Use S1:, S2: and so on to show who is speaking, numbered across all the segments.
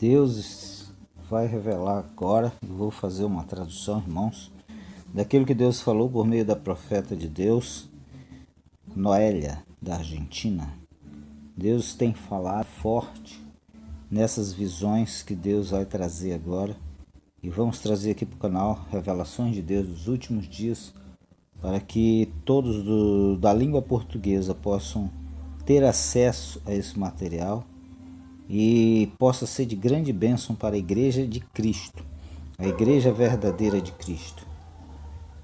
S1: Deus vai revelar agora, e vou fazer uma tradução, irmãos, daquilo que Deus falou por meio da profeta de Deus, Noélia, da Argentina. Deus tem falado forte nessas visões que Deus vai trazer agora, e vamos trazer aqui para o canal Revelações de Deus dos últimos dias, para que todos da língua portuguesa possam ter acesso a esse material e possa ser de grande bênção para a Igreja de Cristo, a Igreja verdadeira de Cristo.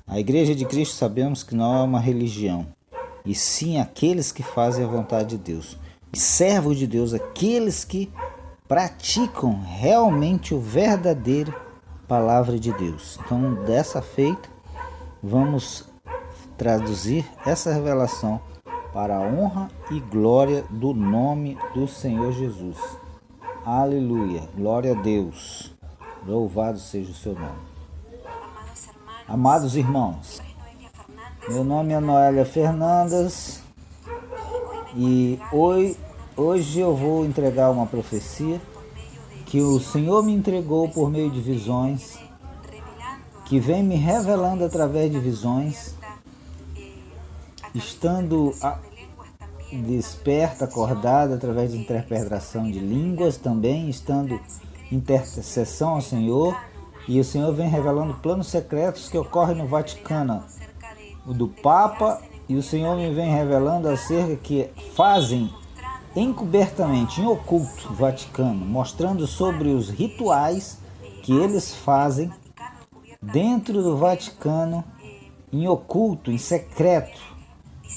S1: A Igreja de Cristo sabemos que não é uma religião, e sim aqueles que fazem a vontade de Deus. Os servos de Deus, aqueles que praticam realmente o verdadeiro palavra de Deus. Então, dessa feita, vamos traduzir essa revelação para a honra e glória do nome do Senhor Jesus. Aleluia, glória a Deus, louvado seja o seu nome. Amados irmãos, meu nome é Noélia Fernandes e hoje eu vou entregar uma profecia que o Senhor me entregou por meio de visões, que vem me revelando através de visões, estando desperta, acordada através de interpretação de línguas, também estando em intercessão ao Senhor, e o Senhor vem revelando planos secretos que ocorrem no Vaticano, o do Papa, e o Senhor me vem revelando acerca que fazem encobertamente, em oculto, o Vaticano, mostrando sobre os rituais que eles fazem dentro do Vaticano, em oculto, em secreto.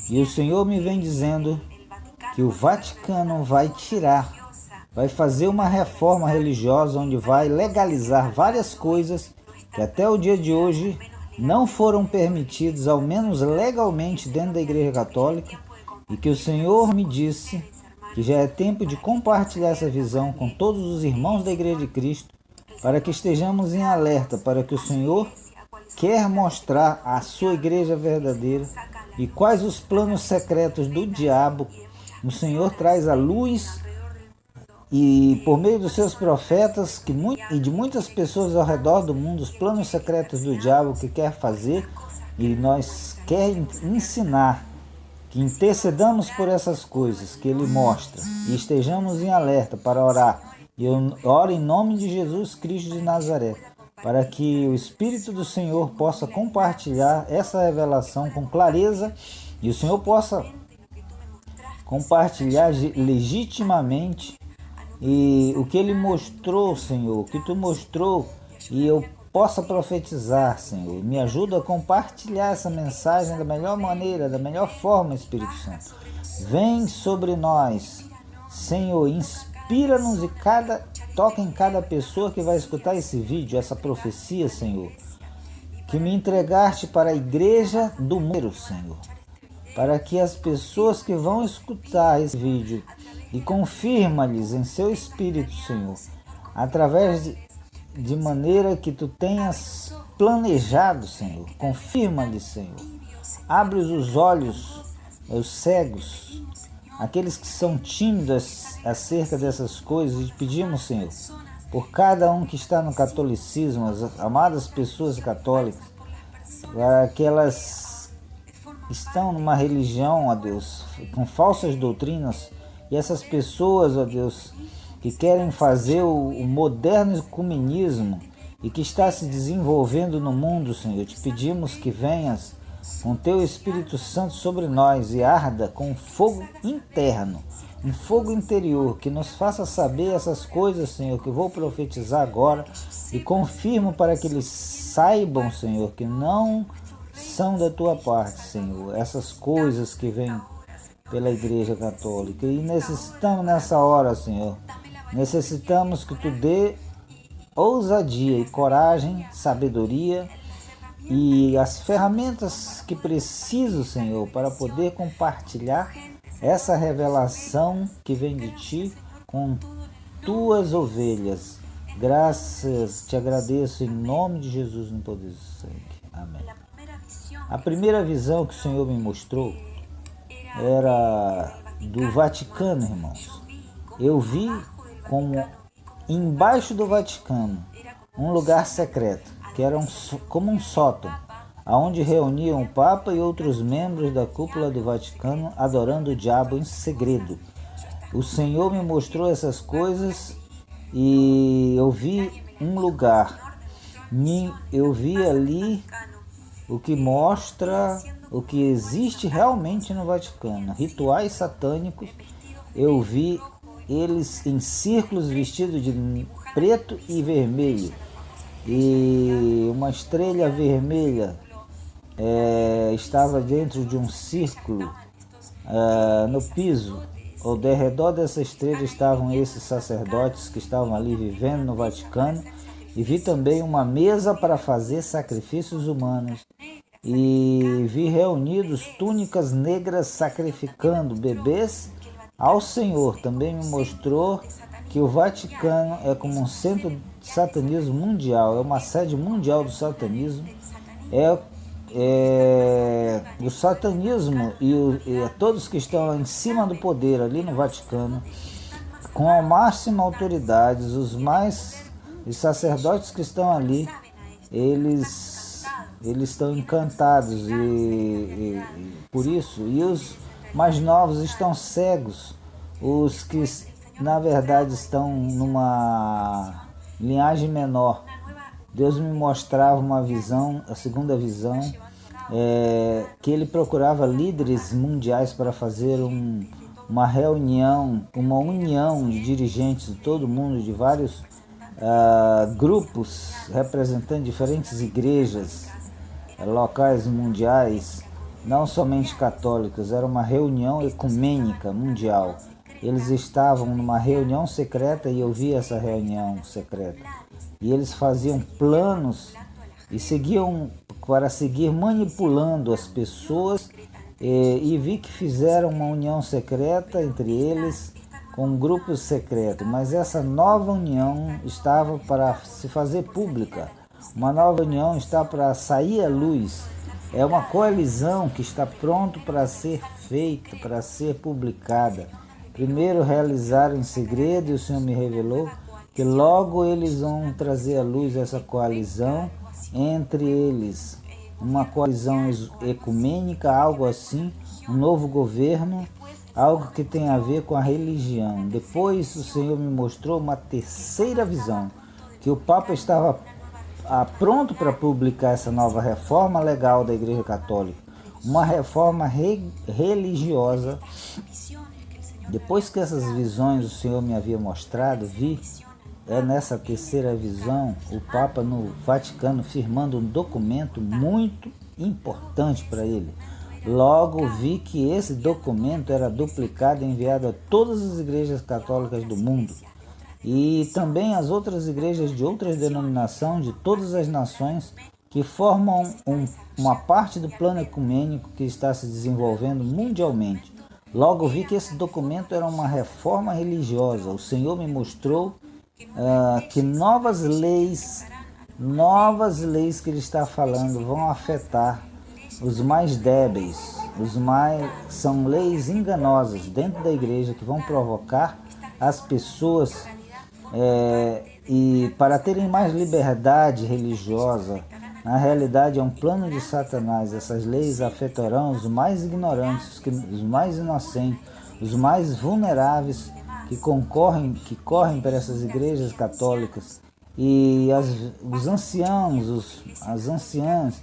S1: E o Senhor me vem dizendo que o Vaticano vai fazer uma reforma religiosa onde vai legalizar várias coisas que até o dia de hoje não foram permitidas, ao menos legalmente, dentro da Igreja Católica, e que o Senhor me disse que já é tempo de compartilhar essa visão com todos os irmãos da Igreja de Cristo, para que estejamos em alerta, para que o Senhor quer mostrar a sua igreja verdadeira e quais os planos secretos do diabo. O Senhor traz à luz e por meio dos seus profetas e de muitas pessoas ao redor do mundo os planos secretos do diabo que quer fazer, e nós quer ensinar que intercedamos por essas coisas que ele mostra e estejamos em alerta para orar. E eu oro em nome de Jesus Cristo de Nazaré, para que o Espírito do Senhor possa compartilhar essa revelação com clareza e o Senhor possa compartilhar legitimamente e o que Ele mostrou, Senhor, o que Tu mostrou, e eu possa profetizar, Senhor. Me ajuda a compartilhar essa mensagem da melhor maneira, da melhor forma, Espírito Santo. Vem sobre nós, Senhor, inspira-nos e toca em cada pessoa que vai escutar esse vídeo, essa profecia, Senhor, que me entregaste para a igreja do mundo, Senhor, para que as pessoas que vão escutar esse vídeo e confirma-lhes em seu espírito, Senhor, através de maneira que Tu tenhas planejado, Senhor, confirma-lhes, Senhor, abre os olhos aos cegos, aqueles que são tímidos acerca dessas coisas, e pedimos, Senhor, por cada um que está no catolicismo, as amadas pessoas católicas, para que elas estão numa religião, ó Deus, com falsas doutrinas, e essas pessoas, ó Deus, que querem fazer o moderno ecumenismo e que está se desenvolvendo no mundo, Senhor, te pedimos que venhas com Teu Espírito Santo sobre nós e arda com fogo interno, um fogo interior, que nos faça saber essas coisas, Senhor, que eu vou profetizar agora, e confirmo para que eles saibam, Senhor, que não são da Tua parte, Senhor, essas coisas que vêm pela Igreja Católica. E necessitamos nessa hora, Senhor, necessitamos que Tu dê ousadia e coragem, sabedoria e as ferramentas que preciso, Senhor, para poder compartilhar essa revelação que vem de Ti com Tuas ovelhas. Graças, te agradeço em nome de Jesus, no poder do sangue. Amém. A primeira visão que o Senhor me mostrou era do Vaticano, irmãos. Eu vi como embaixo do Vaticano, um lugar secreto, que era como um sótão, aonde reuniam o Papa e outros membros da cúpula do Vaticano adorando o diabo em segredo. O Senhor me mostrou essas coisas e eu vi um lugar. Eu vi ali o que mostra o que existe realmente no Vaticano. Rituais satânicos, eu vi eles em círculos vestidos de preto e vermelho. E uma estrela vermelha estava dentro de um círculo no piso. Ao redor dessa estrela estavam esses sacerdotes que estavam ali vivendo no Vaticano. E vi também uma mesa para fazer sacrifícios humanos. E vi reunidos túnicas negras sacrificando bebês ao Senhor. Também me mostrou que o Vaticano é como um centro de satanismo mundial, é uma sede mundial do satanismo. O satanismo e todos que estão em cima do poder ali no Vaticano, com a máxima autoridade, os sacerdotes que estão ali, eles estão encantados e por isso, e os mais novos estão cegos, os que na verdade estão numa linhagem menor. Deus me mostrava uma visão, a segunda visão, que ele procurava líderes mundiais para fazer uma reunião, uma união de dirigentes de todo mundo, de vários grupos representando diferentes igrejas locais mundiais, não somente católicas. Era uma reunião ecumênica mundial. Eles estavam numa reunião secreta e eu vi essa reunião secreta. E eles faziam planos e seguiam para seguir manipulando as pessoas, e vi que fizeram uma união secreta entre eles com um grupo secreto, mas essa nova união estava para se fazer pública. Uma nova união está para sair à luz. É uma coalizão que está pronto para ser feita, para ser publicada. Primeiro realizaram em segredo, e o Senhor me revelou que logo eles vão trazer à luz essa coalizão entre eles. Uma coalizão ecumênica, algo assim, um novo governo, algo que tem a ver com a religião. Depois o Senhor me mostrou uma terceira visão, que o Papa estava pronto para publicar essa nova reforma legal da Igreja Católica, uma reforma religiosa. Depois que essas visões o Senhor me havia mostrado, vi nessa terceira visão o Papa no Vaticano firmando um documento muito importante para ele. Logo vi que esse documento era duplicado e enviado a todas as igrejas católicas do mundo e também as outras igrejas de outras denominações de todas as nações que formam uma parte do plano ecumênico que está se desenvolvendo mundialmente. Logo vi que esse documento era uma reforma religiosa. O Senhor me mostrou que novas leis que ele está falando vão afetar os mais débeis, são leis enganosas dentro da igreja que vão provocar as pessoas e para terem mais liberdade religiosa. Na realidade é um plano de Satanás. Essas leis afetarão os mais ignorantes, os mais inocentes, os mais vulneráveis que correm para essas igrejas católicas, e os anciãos, as anciãs,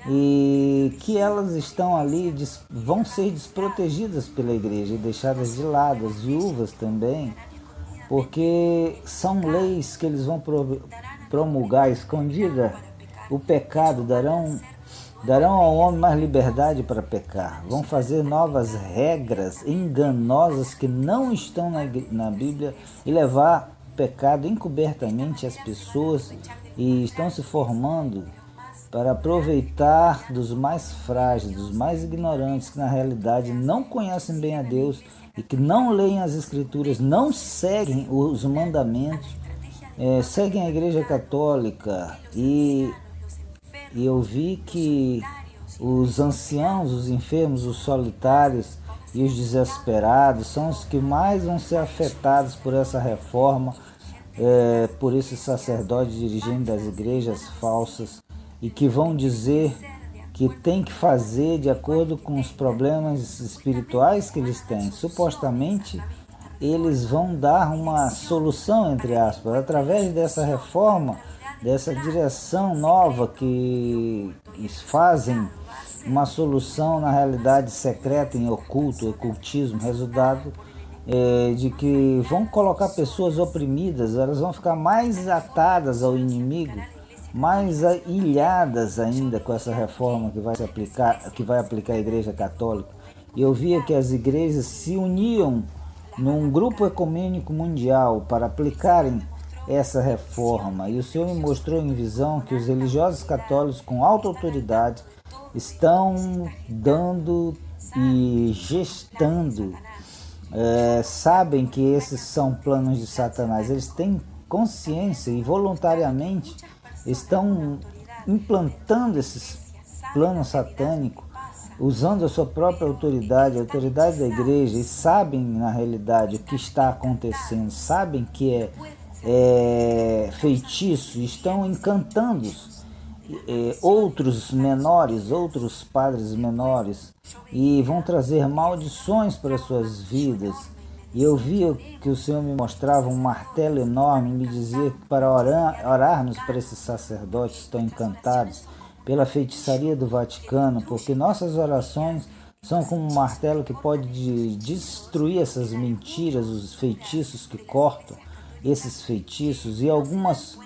S1: e que elas estão ali vão ser desprotegidas pela igreja e deixadas de lado, as viúvas também, porque são leis que eles vão promulgar escondida. O pecado, darão ao homem mais liberdade para pecar. Vão fazer novas regras enganosas que não estão na Bíblia e levar pecado encobertamente às pessoas, e estão se formando para aproveitar dos mais frágeis, dos mais ignorantes, que na realidade não conhecem bem a Deus e que não leem as Escrituras, não seguem os mandamentos, seguem a Igreja Católica. E eu vi que os anciãos, os enfermos, os solitários e os desesperados são os que mais vão ser afetados por essa reforma, por esses sacerdotes dirigentes das igrejas falsas e que vão dizer que tem que fazer de acordo com os problemas espirituais que eles têm. Supostamente, eles vão dar uma solução, entre aspas, através dessa reforma, dessa direção nova que fazem uma solução na realidade secreta, em oculto, ocultismo, resultado de que vão colocar pessoas oprimidas, elas vão ficar mais atadas ao inimigo, mais ilhadas ainda com essa reforma que vai aplicar a Igreja Católica. E eu via que as igrejas se uniam num grupo ecumênico mundial para aplicarem essa reforma. E o Senhor me mostrou em visão que os religiosos católicos com alta autoridade estão dando e gestando, sabem que esses são planos de Satanás. Eles têm consciência e voluntariamente estão implantando esses planos satânicos, usando a sua própria autoridade, a autoridade da igreja, e sabem na realidade o que está acontecendo, sabem que é feitiço, estão encantando outros menores, outros padres menores, e vão trazer maldições para suas vidas. E eu via que o Senhor me mostrava um martelo enorme e me dizia que para orarmos para esses sacerdotes que estão encantados pela feitiçaria do Vaticano, porque nossas orações são como um martelo que pode destruir essas mentiras, os feitiços que cortam esses feitiços. E alguns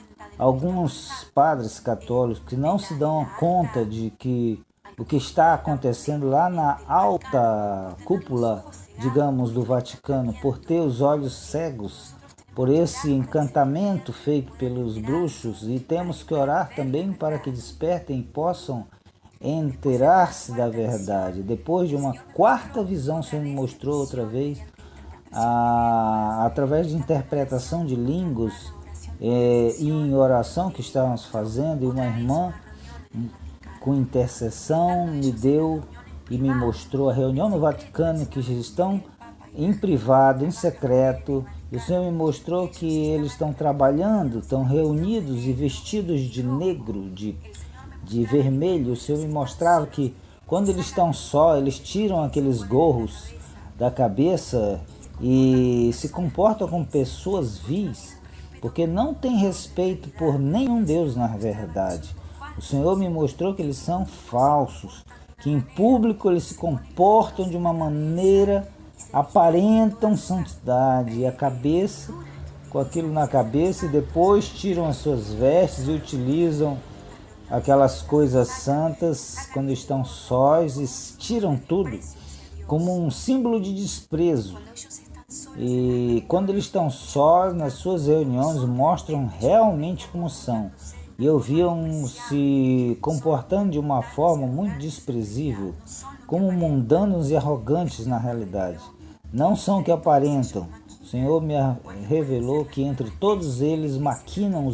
S1: padres católicos que não se dão conta de que o que está acontecendo lá na alta cúpula, digamos, do Vaticano, por ter os olhos cegos por esse encantamento feito pelos bruxos, e temos que orar também para que despertem e possam inteirar-se da verdade. Depois de uma quarta visão, o Senhor me mostrou outra vez, através de interpretação de línguas e em oração que estávamos fazendo, e uma irmã com intercessão me deu e me mostrou a reunião no Vaticano, que estão em privado, em secreto. E o Senhor me mostrou que eles estão trabalhando, estão reunidos e vestidos de negro, de vermelho. O Senhor me mostrava que quando eles estão só, eles tiram aqueles gorros da cabeça e se comportam como pessoas vis, porque não tem respeito por nenhum Deus na verdade. O Senhor me mostrou que eles são falsos, que em público eles se comportam de uma maneira, aparentam santidade, e a cabeça, com aquilo na cabeça, e depois tiram as suas vestes e utilizam aquelas coisas santas quando estão sós, e tiram tudo como um símbolo de desprezo. E quando eles estão sós, nas suas reuniões, mostram realmente como são. E eu via-os se comportando de uma forma muito desprezível, como mundanos e arrogantes na realidade. Não são o que aparentam. O Senhor me revelou que entre todos eles maquinam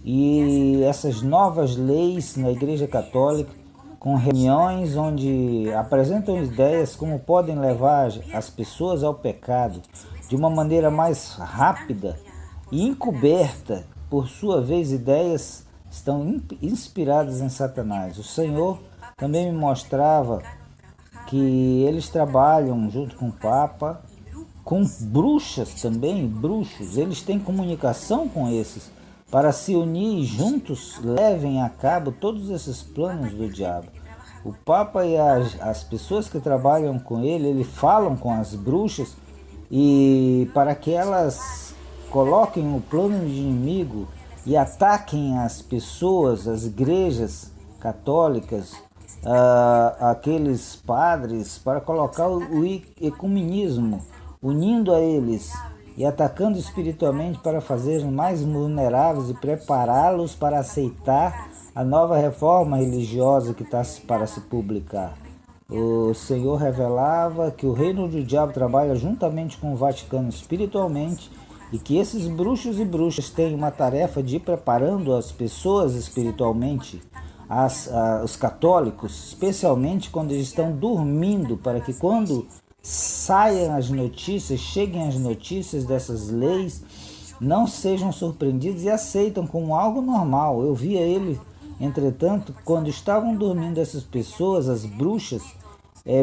S1: e essas novas leis na Igreja Católica, com reuniões onde apresentam ideias como podem levar as pessoas ao pecado de uma maneira mais rápida e encoberta. Por sua vez, ideias estão inspiradas em Satanás. O Senhor também me mostrava que eles trabalham junto com o Papa, com bruxas também, bruxos. Eles têm comunicação com esses para se unir e juntos levem a cabo todos esses planos do diabo. O Papa e as pessoas que trabalham com ele falam com as bruxas e para que elas coloquem o plano de inimigo e ataquem as pessoas, as igrejas católicas, aqueles padres, para colocar o ecumenismo, unindo a eles e atacando espiritualmente para fazer mais vulneráveis e prepará-los para aceitar a nova reforma religiosa que está para se publicar. O Senhor revelava que o reino do diabo trabalha juntamente com o Vaticano espiritualmente, e que esses bruxos e bruxas têm uma tarefa de ir preparando as pessoas espiritualmente, os católicos, especialmente quando eles estão dormindo, para que quando saiam as notícias, cheguem as notícias dessas leis não sejam surpreendidos e aceitam como algo normal. Eu via ele, entretanto, quando estavam dormindo essas pessoas, as bruxas,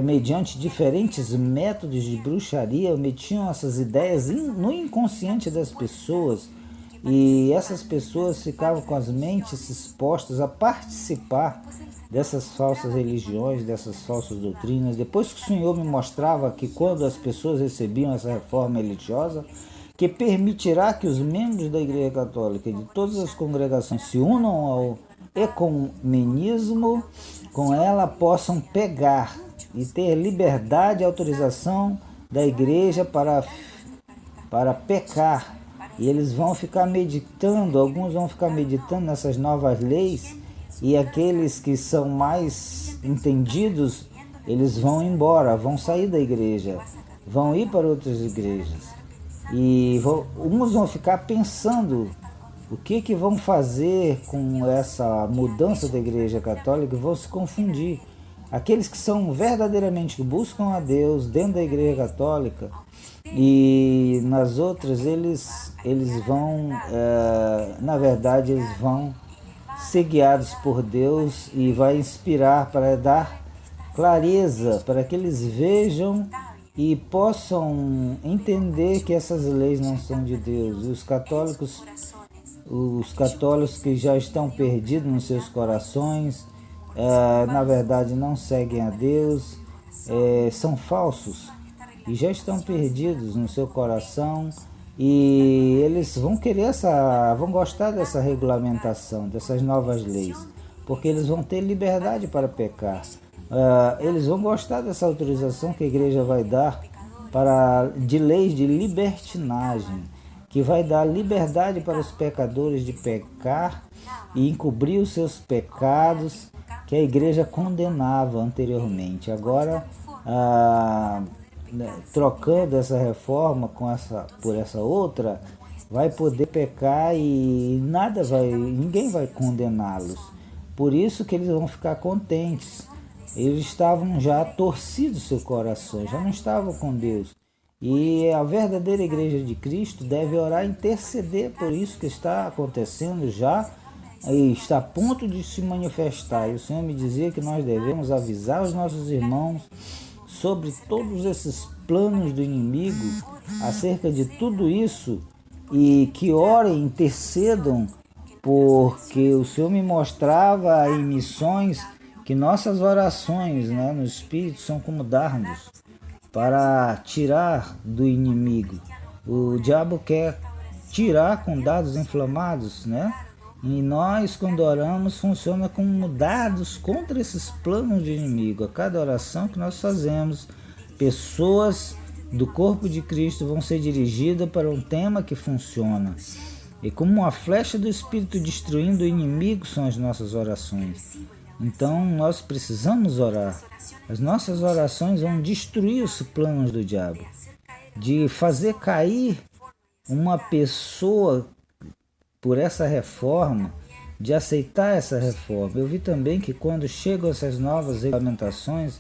S1: mediante diferentes métodos de bruxaria, metiam essas ideias no inconsciente das pessoas, e essas pessoas ficavam com as mentes expostas a participar dessas falsas religiões, dessas falsas doutrinas. Depois que o Senhor me mostrava que quando as pessoas recebiam essa reforma religiosa, que permitirá que os membros da Igreja Católica e de todas as congregações se unam ao ecumenismo, com ela possam pegar e ter liberdade e autorização da Igreja para pecar. E eles vão ficar meditando, alguns vão ficar meditando nessas novas leis, e aqueles que são mais entendidos, eles vão embora, vão sair da igreja, vão ir para outras igrejas. E uns vão ficar pensando o que vão fazer com essa mudança da Igreja Católica, e vão se confundir. Aqueles que são verdadeiramente, que buscam a Deus dentro da Igreja Católica, e nas outras eles vão, na verdade, eles vão ser guiados por Deus, e vai inspirar para dar clareza, para que eles vejam e possam entender que essas leis não são de Deus. E os católicos que já estão perdidos nos seus corações, na verdade não seguem a Deus, são falsos e já estão perdidos no seu coração, e eles vão vão gostar dessa regulamentação, dessas novas leis, porque eles vão ter liberdade para pecar. Eles vão gostar dessa autorização que a igreja vai dar de leis de libertinagem, que vai dar liberdade para os pecadores de pecar e encobrir os seus pecados que a igreja condenava anteriormente. Agora, trocando essa reforma por essa outra, vai poder pecar e ninguém vai condená-los. Por isso que eles vão ficar contentes. Eles estavam já torcidos seu coração, já não estavam com Deus. E a verdadeira igreja de Cristo deve orar e interceder por isso que está acontecendo já, e está a ponto de se manifestar. E o Senhor me dizia que nós devemos avisar os nossos irmãos sobre todos esses planos do inimigo, acerca de tudo isso, e que orem, intercedam, porque o Senhor me mostrava em missões que nossas orações, no Espírito, são como dardos para tirar do inimigo. O diabo quer tirar com dardos inflamados, E nós, quando oramos, funciona como dardos contra esses planos de inimigo. A cada oração que nós fazemos, pessoas do corpo de Cristo vão ser dirigidas para um tema que funciona. E como uma flecha do Espírito destruindo o inimigo são as nossas orações. Então nós precisamos orar. As nossas orações vão destruir os planos do diabo, de fazer cair uma pessoa por essa reforma, de aceitar essa reforma. Eu vi também que quando chegam essas novas regulamentações,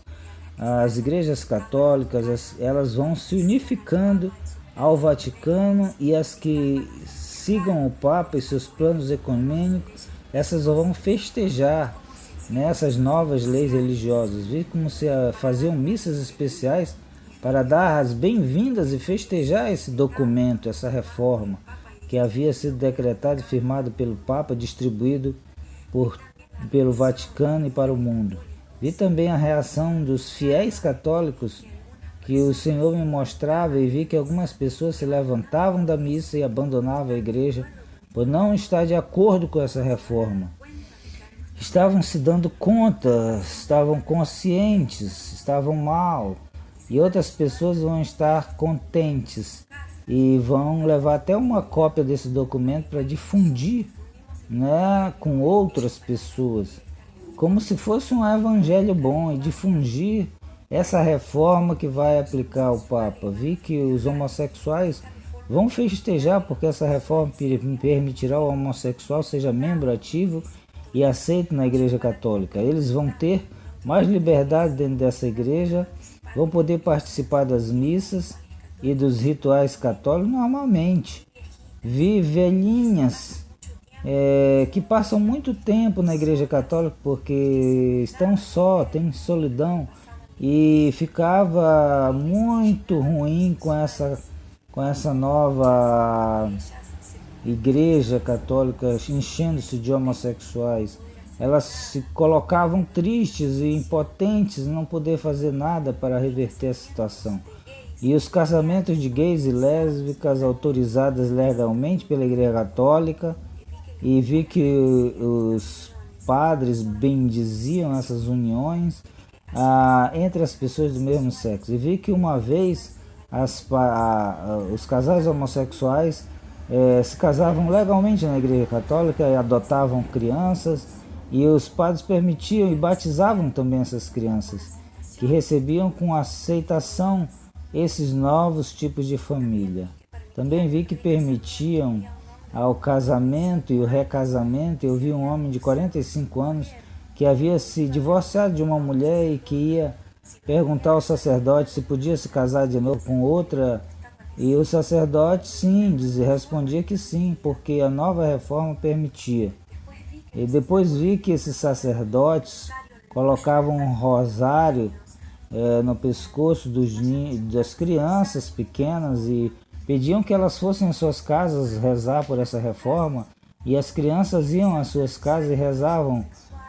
S1: as igrejas católicas, elas vão se unificando ao Vaticano, e as que sigam o Papa e seus planos ecumênicos, essas vão festejar nessas novas leis religiosas. Vi como se faziam missas especiais para dar as bem-vindas e festejar esse documento, essa reforma que havia sido decretado e firmado pelo Papa, distribuído pelo Vaticano e para o mundo. Vi também a reação dos fiéis católicos que o Senhor me mostrava, e vi que algumas pessoas se levantavam da missa e abandonavam a igreja por não estar de acordo com essa reforma. Estavam se dando conta, estavam conscientes, estavam mal, e outras pessoas vão estar contentes e vão levar até uma cópia desse documento para difundir, com outras pessoas, como se fosse um evangelho bom, e difundir essa reforma que vai aplicar o Papa. Vi que os homossexuais vão festejar, porque essa reforma permitirá ao homossexual seja membro ativo e aceito na Igreja Católica. Eles vão ter mais liberdade dentro dessa igreja, vão poder participar das missas e dos rituais católicos normalmente. Vi velhinhas que passam muito tempo na Igreja Católica porque estão só, têm solidão, e ficava muito ruim com essa nova Igreja Católica enchendo-se de homossexuais. Elas se colocavam tristes e impotentes, não poder fazer nada para reverter a situação. E os casamentos de gays e lésbicas autorizados legalmente pela Igreja Católica, e vi que os padres bendiziam essas uniões entre as pessoas do mesmo sexo. E vi que uma vez os casais homossexuais se casavam legalmente na Igreja Católica e adotavam crianças, e os padres permitiam e batizavam também essas crianças, que recebiam com aceitação esses novos tipos de família. Também vi que permitiam ao casamento e o recasamento. Eu vi um homem de 45 anos que havia se divorciado de uma mulher e que ia perguntar ao sacerdote se podia se casar de novo com outra, e o sacerdote sim, respondia que sim, porque a nova reforma permitia. E depois vi que esses sacerdotes colocavam um rosário no pescoço das crianças pequenas e pediam que elas fossem às suas casas rezar por essa reforma, e as crianças iam às suas casas e rezavam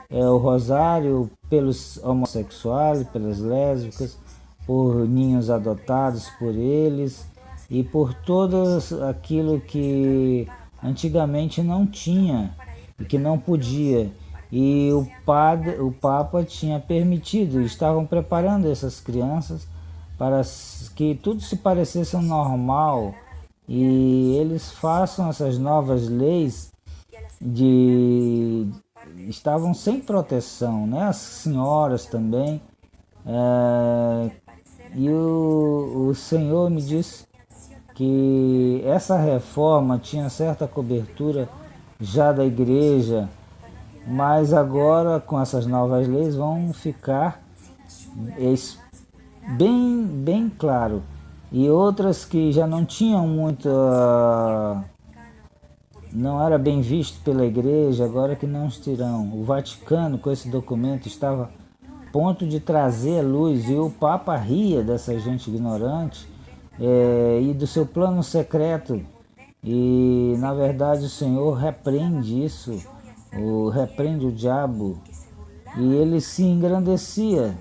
S1: o rosário pelos homossexuais, pelas lésbicas, por ninhos adotados por eles e por tudo aquilo que antigamente não tinha e que não podia. E o Papa tinha permitido, estavam preparando essas crianças para que tudo se parecesse normal, e eles façam essas novas leis estavam sem proteção, né? As senhoras também. E o Senhor me disse que essa reforma tinha certa cobertura já da igreja, mas agora com essas novas leis vão ficar bem claro. E outras que já não tinham muito, não era bem visto pela igreja, agora que não estirão. O Vaticano, com esse documento, estava a ponto de trazer a luz, e o Papa ria dessa gente ignorante e do seu plano secreto. E na verdade o Senhor repreende isso, repreende o diabo, e ele se engrandecia.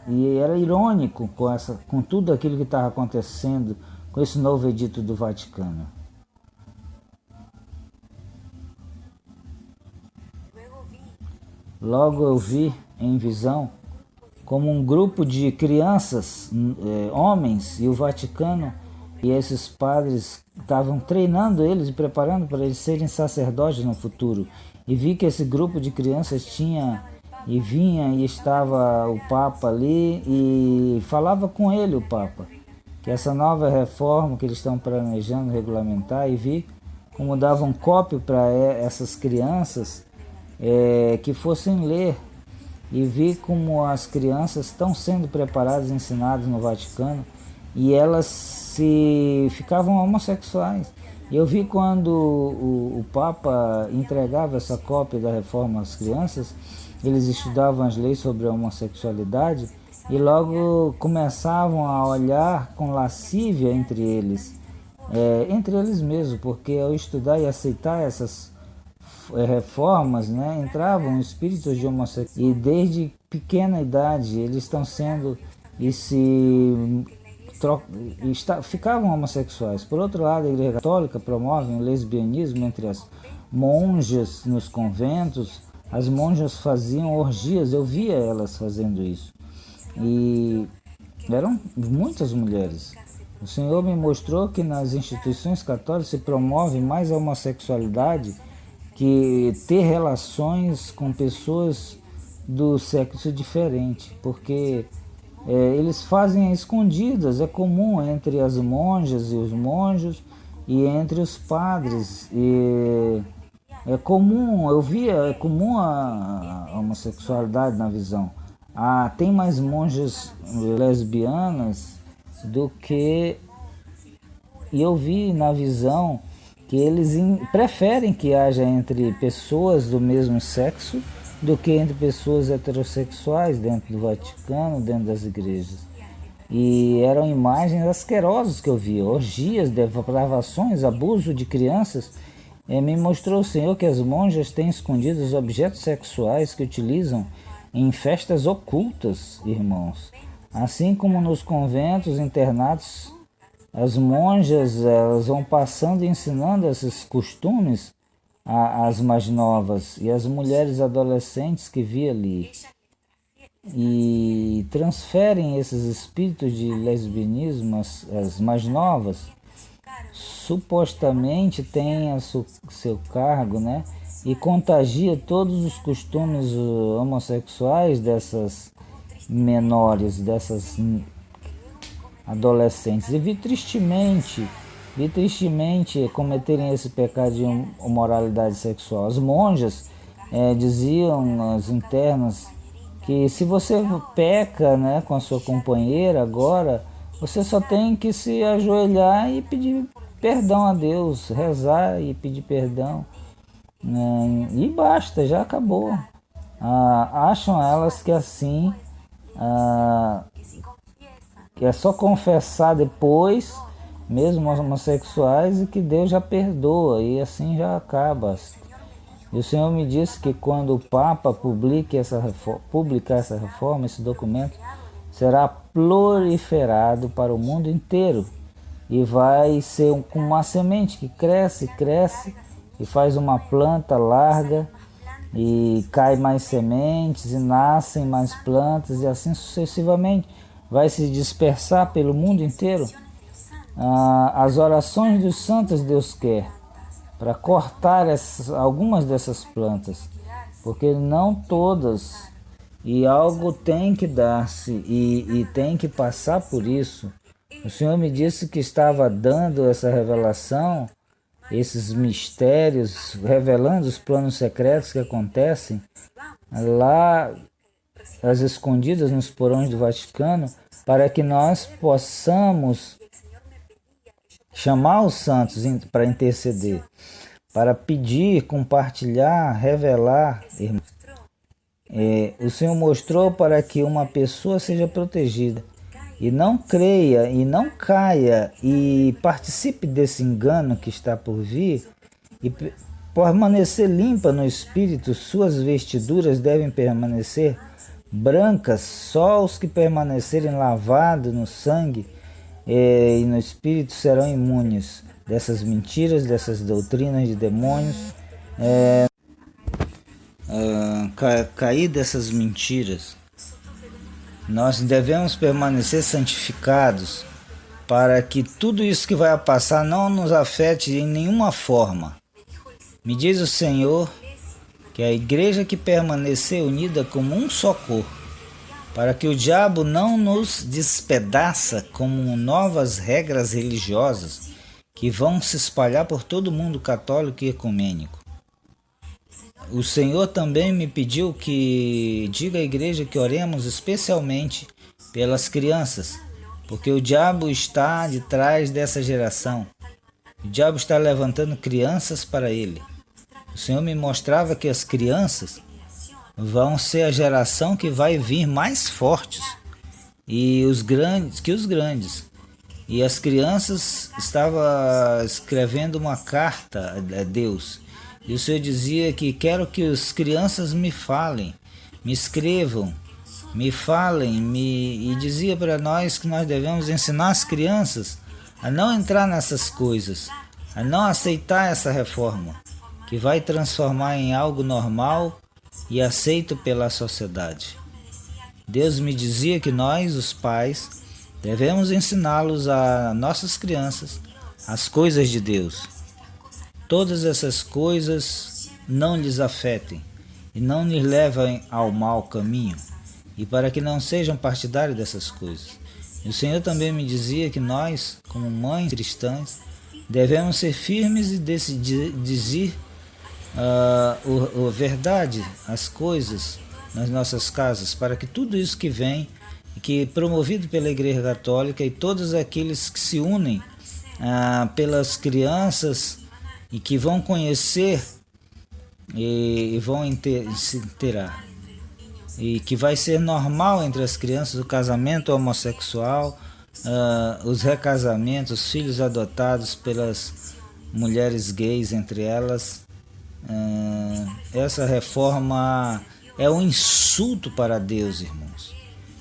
S1: E era irônico com tudo aquilo que estava acontecendo com esse novo edito do Vaticano. Logo eu vi em visão como um grupo de crianças, homens, e o Vaticano e esses padres estavam treinando eles e preparando para eles serem sacerdotes no futuro. E vi que esse grupo de crianças vinha e estava o Papa ali, e falava com ele o Papa, que essa nova reforma que eles estão planejando regulamentar, e vi como davam cópia para essas crianças que fossem ler, e vi como as crianças estão sendo preparadas, ensinadas no Vaticano, e elas ficavam homossexuais. E eu vi quando o Papa entregava essa cópia da reforma às crianças, eles estudavam as leis sobre a homossexualidade e logo começavam a olhar com lascívia entre eles mesmos, porque ao estudar e aceitar essas reformas, né, entravam espíritos de homossexualidade, e desde pequena idade eles estão sendo ficavam homossexuais. Por outro lado, a Igreja Católica promove o lesbianismo entre as monjas nos conventos. As monjas faziam orgias, eu via elas fazendo isso. E eram muitas mulheres. O Senhor me mostrou que nas instituições católicas se promove mais a homossexualidade que ter relações com pessoas do sexo diferente, porque eles fazem escondidas. É comum entre as monjas e os monjos, e entre os padres. É comum a homossexualidade na visão. Tem mais monjas lesbianas do que eu vi na visão que eles preferem que haja entre pessoas do mesmo sexo do que entre pessoas heterossexuais dentro do Vaticano, dentro das igrejas. E eram imagens asquerosas que eu vi, orgias, depravações, abuso de crianças. Me mostrou o Senhor que as monjas têm escondido os objetos sexuais que utilizam em festas ocultas, irmãos. Assim como nos conventos, internatos, as monjas elas vão passando e ensinando esses costumes às mais novas e às mulheres adolescentes que vi ali. E transferem esses espíritos de lesbianismo às mais novas. Supostamente tem seu cargo, né? E contagia todos os costumes homossexuais dessas menores, dessas adolescentes. E vi tristemente cometerem esse pecado de imoralidade sexual. As monjas diziam, as internas, que se você peca, né, com a sua companheira agora, você só tem que se ajoelhar e pedir perdão a Deus, rezar e pedir perdão. E basta, já acabou. Acham elas que assim, que é só confessar depois, mesmo homossexuais, e que Deus já perdoa, e assim já acaba. E o Senhor me disse que quando o Papa publicar essa reforma, esse documento, será proliferado para o mundo inteiro. E vai ser como uma semente que cresce, e faz uma planta larga, e cai mais sementes, e nascem mais plantas, e assim sucessivamente. Vai se dispersar pelo mundo inteiro. As orações dos santos Deus quer para cortar algumas dessas plantas, porque não todas, e algo tem que dar-se e tem que passar por isso. O Senhor me disse que estava dando essa revelação, esses mistérios, revelando os planos secretos que acontecem lá, as escondidas nos porões do Vaticano, para que nós possamos chamar os santos para interceder, para pedir, compartilhar, revelar. O Senhor mostrou para que uma pessoa seja protegida e não creia e não caia e participe desse engano que está por vir e permanecer limpa no espírito. Suas vestiduras devem permanecer brancas, só os que permanecerem lavados no sangue e no espírito serão imunes dessas mentiras, dessas doutrinas de demônios, cair dessas mentiras. Nós devemos permanecer santificados para que tudo isso que vai passar não nos afete em nenhuma forma. Me diz o Senhor que a igreja que permanecer unida como um só corpo, para que o diabo não nos despedaça como novas regras religiosas que vão se espalhar por todo o mundo católico e ecumênico. O Senhor também me pediu que diga à igreja que oremos especialmente pelas crianças, porque o diabo está de trás dessa geração. O diabo está levantando crianças para ele. O Senhor me mostrava que as crianças vão ser a geração que vai vir mais fortes e os grandes. E as crianças estavam escrevendo uma carta a Deus. E o Senhor dizia que quero que as crianças me falem, me escrevam, me falem, e dizia para nós que nós devemos ensinar as crianças a não entrar nessas coisas, a não aceitar essa reforma, que vai transformar em algo normal e aceito pela sociedade. Deus me dizia que nós, os pais, devemos ensiná-los a nossas crianças as coisas de Deus. Todas essas coisas não lhes afetem e não lhes levem ao mau caminho, e para que não sejam partidários dessas coisas. E o Senhor também me dizia que nós, como mães cristãs, devemos ser firmes e dizer a verdade, as coisas nas nossas casas, para que tudo isso que vem, que promovido pela Igreja Católica e todos aqueles que se unem pelas crianças e que vão conhecer e vão se inteirar. E que vai ser normal entre as crianças o casamento homossexual, os recasamentos, os filhos adotados pelas mulheres gays entre elas. Essa reforma é um insulto para Deus, irmãos,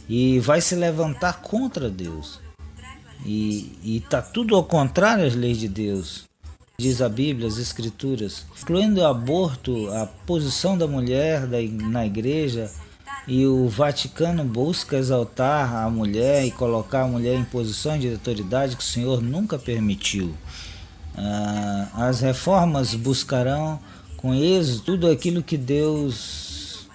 S1: e vai se levantar contra Deus, e está tudo ao contrário às leis de Deus, diz a Bíblia, as Escrituras, incluindo o aborto, a posição da mulher na igreja, e o Vaticano busca exaltar a mulher e colocar a mulher em posições de autoridade que o Senhor nunca permitiu. As reformas buscarão com êxito tudo aquilo que Deus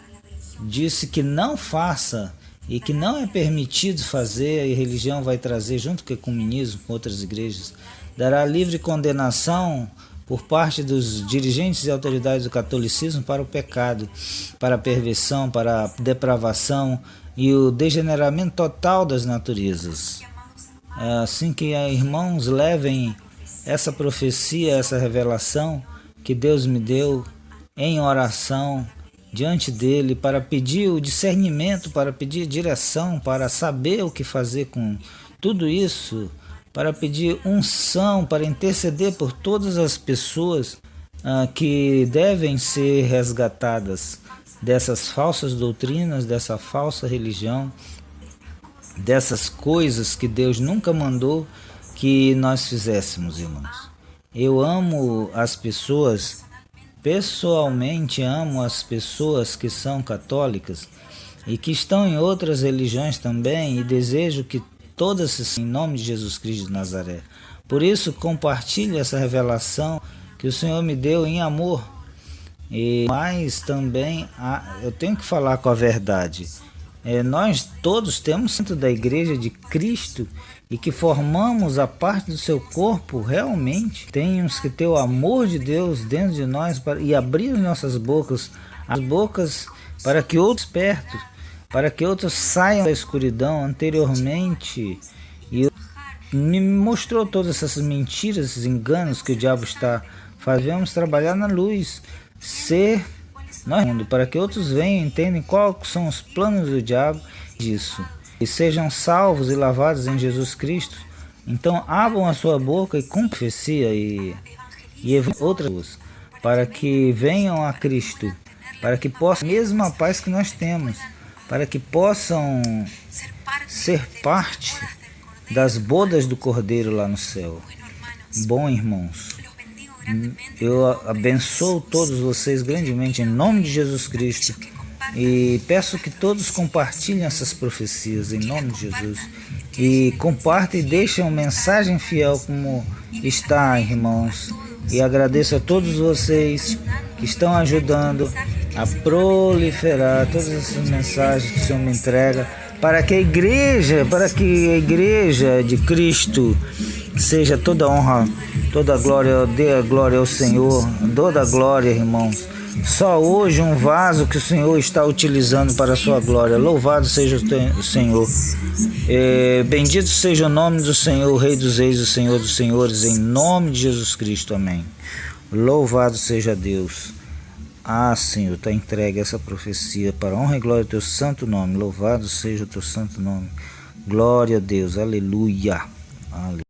S1: disse que não faça e que não é permitido fazer, e a religião vai trazer, junto com o ecumenismo, com outras igrejas, dará livre condenação por parte dos dirigentes e autoridades do catolicismo para o pecado, para a perversão, para a depravação e o degeneramento total das naturezas. Assim que, irmãos, levem essa profecia, essa revelação que Deus me deu em oração diante dele, para pedir o discernimento, para pedir direção, para saber o que fazer com tudo isso, para pedir unção, para interceder por todas as pessoas que devem ser resgatadas dessas falsas doutrinas, dessa falsa religião, dessas coisas que Deus nunca mandou que nós fizéssemos, irmãos. Eu amo as pessoas, pessoalmente amo as pessoas que são católicas e que estão em outras religiões também, e desejo que todas, em nome de Jesus Cristo de Nazaré. Por isso, compartilhe essa revelação que o Senhor me deu em amor. Mas também eu tenho que falar com a verdade. Nós todos temos dentro da igreja de Cristo e que formamos a parte do seu corpo, realmente temos que ter o amor de Deus dentro de nós e abrir nossas bocas, as bocas para que outros perto, para que outros saiam da escuridão anteriormente. E me mostrou todas essas mentiras, esses enganos que o diabo está fazendo. Devemos trabalhar na luz, ser nós mundo, para que outros venham e entendam quais são os planos do diabo disso, e sejam salvos e lavados em Jesus Cristo. Então abram a sua boca e com profecia e outras coisas, para que venham a Cristo, para que possam, mesmo a paz que nós temos, para que possam ser parte das bodas do Cordeiro lá no céu. Bom, irmãos, eu abençoo todos vocês grandemente em nome de Jesus Cristo e peço que todos compartilhem essas profecias em nome de Jesus, e compartem e deixem uma mensagem fiel como está, irmãos, e agradeço a todos vocês que estão ajudando a proliferar todas essas mensagens que o Senhor me entrega, para que a igreja de Cristo seja toda honra, toda glória, dê a glória ao Senhor, toda a glória, irmãos. Só hoje um vaso que o Senhor está utilizando para a sua glória. Louvado seja o Senhor. Bendito seja o nome do Senhor, o Rei dos Reis, o Senhor dos Senhores, em nome de Jesus Cristo. Amém. Louvado seja Deus. Senhor, está entregue essa profecia para a honra e glória do teu santo nome. Louvado seja o teu santo nome. Glória a Deus. Aleluia. Aleluia.